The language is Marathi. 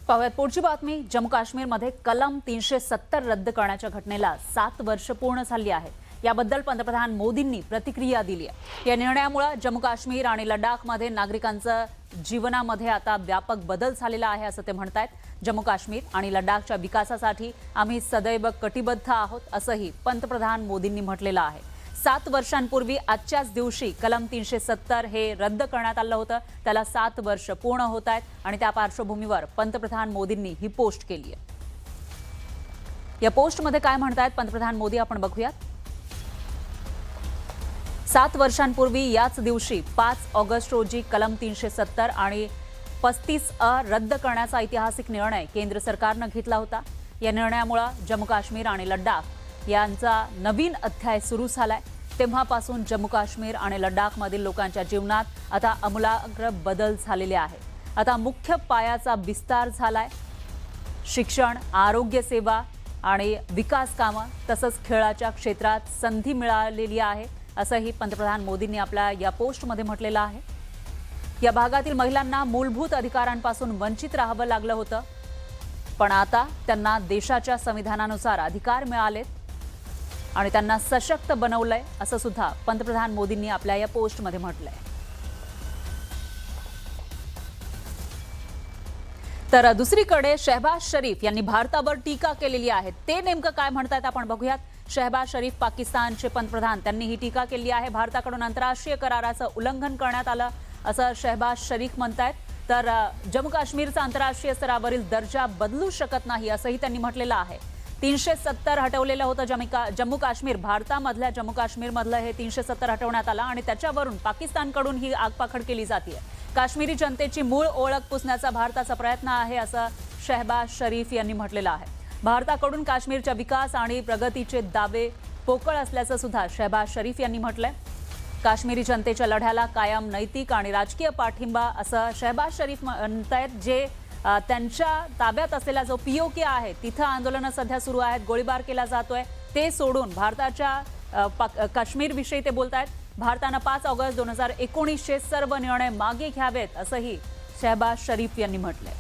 पाहूयात पुढची बातमी। जम्मू काश्मीरमध्ये कलम 370 रद्द करण्याच्या घटनेला 7 वर्ष पूर्ण झाली आहेत। याबद्दल पंतप्रधान मोदींनी प्रतिक्रिया दिली आहे। या निर्णयामुळे जम्मू काश्मीर आणि लडाखमध्ये नागरिकांच्या जीवनामध्ये आता व्यापक बदल झालेला आहे असं ते म्हणतात। जम्मू काश्मीर आणि लडाखच्या विकासासाठी आम्ही सदैव कटिबद्ध आहोत असंही पंतप्रधान मोदींनी म्हटलेलं आहे। 7 वर्षांपूर्वी आजच्याच दिवशी कलम 370 हे रद्द करण्यात आलं होतं। त्याला 7 वर्ष पूर्ण होत आहेत आणि त्या पार्श्वभूमीवर पंतप्रधान मोदींनी ही पोस्ट केली आहे। या पोस्टमध्ये काय म्हणतात पंतप्रधान मोदी आपण बघूयात। 7 वर्षांपूर्वी याच दिवशी 5 ऑगस्ट रोजी कलम 370 आणि 35A रद्द करण्याचा ऐतिहासिक निर्णय केंद्र सरकारने घेतला होता। या निर्णयामुळे जम्मू काश्मीर आणि लडाख यांचा नवीन अध्याय सुरू झालाय। तेव्हापासून जम्मू काश्मीर आणि लडाखमधील लोकांच्या जीवनात आता आमूलाग्र बदल झालेले आहेत। आता मुख्य पायाचा विस्तार झालाय। शिक्षण, आरोग्य सेवा आणि विकास कामं तसंच खेळाच्या क्षेत्रात संधी मिळालेली आहे असंही पंतप्रधान मोदींनी आपल्या या पोस्टमध्ये म्हटलेलं आहे। या भागातील महिलांना मूलभूत अधिकारांपासून वंचित राहावं लागलं होतं, पण आता त्यांना देशाच्या संविधानानुसार अधिकार मिळालेत आणि त्यांना सशक्त बनवलंय असं सुद्धा पंतप्रधान मोदींनी आपल्या या पोस्टमध्ये म्हटलंय। तर दुसरीकडे शहबाज शरीफ यांनी भारतावर टीका केलेली आहे। ते नेमकं काय म्हणतात आपण बघूयात। शहबाज शरीफ पाकिस्तानचे पंतप्रधान त्यांनी ही टीका केली आहे। भारताकडून आंतरराष्ट्रीय कराराचं उल्लंघन करण्यात आलं असं शहबाज शरीफ म्हणतात। तर जम्मू काश्मीरचा आंतरराष्ट्रीय स्तरावरील दर्जा बदलू शकत नाही असंही त्यांनी म्हटलेलं आहे। 370 हटवलेलं होतं जम्मू काश्मीर, भारतामधल्या जम्मू काश्मीरमधलं हे 370 हटवण्यात आलं आणि त्याच्यावरून पाकिस्तानकडून ही आगपाखड केली जाते। काश्मीरी जनतेची मूळ ओळख पुसण्याचा भारताचा प्रयत्न आहे असं शहबाज शरीफ यांनी म्हटलेलं आहे। भारताकडून काश्मीरच्या विकास आणि प्रगतीचे दावे पोकळ असल्याचं सुद्धा शहबाज शरीफ यांनी म्हटलंय। काश्मीरी जनतेच्या लढ्याला कायम नैतिक आणि राजकीय पाठिंबा असं शहबाज शरीफ म्हणतायत। जे त्यांच्या ताब्यात असलेला जो POK आहे तिथं आंदोलन सध्या सुरू आहेत, गोळीबार केला जातोय, ते सोडून भारताच्या काश्मीर विषयी ते बोलतायत। भारतानं 5 ऑगस्ट 2019चे सर्व निर्णय मागे घ्यावेत असंही शहबाज शरीफ यांनी म्हटलंय।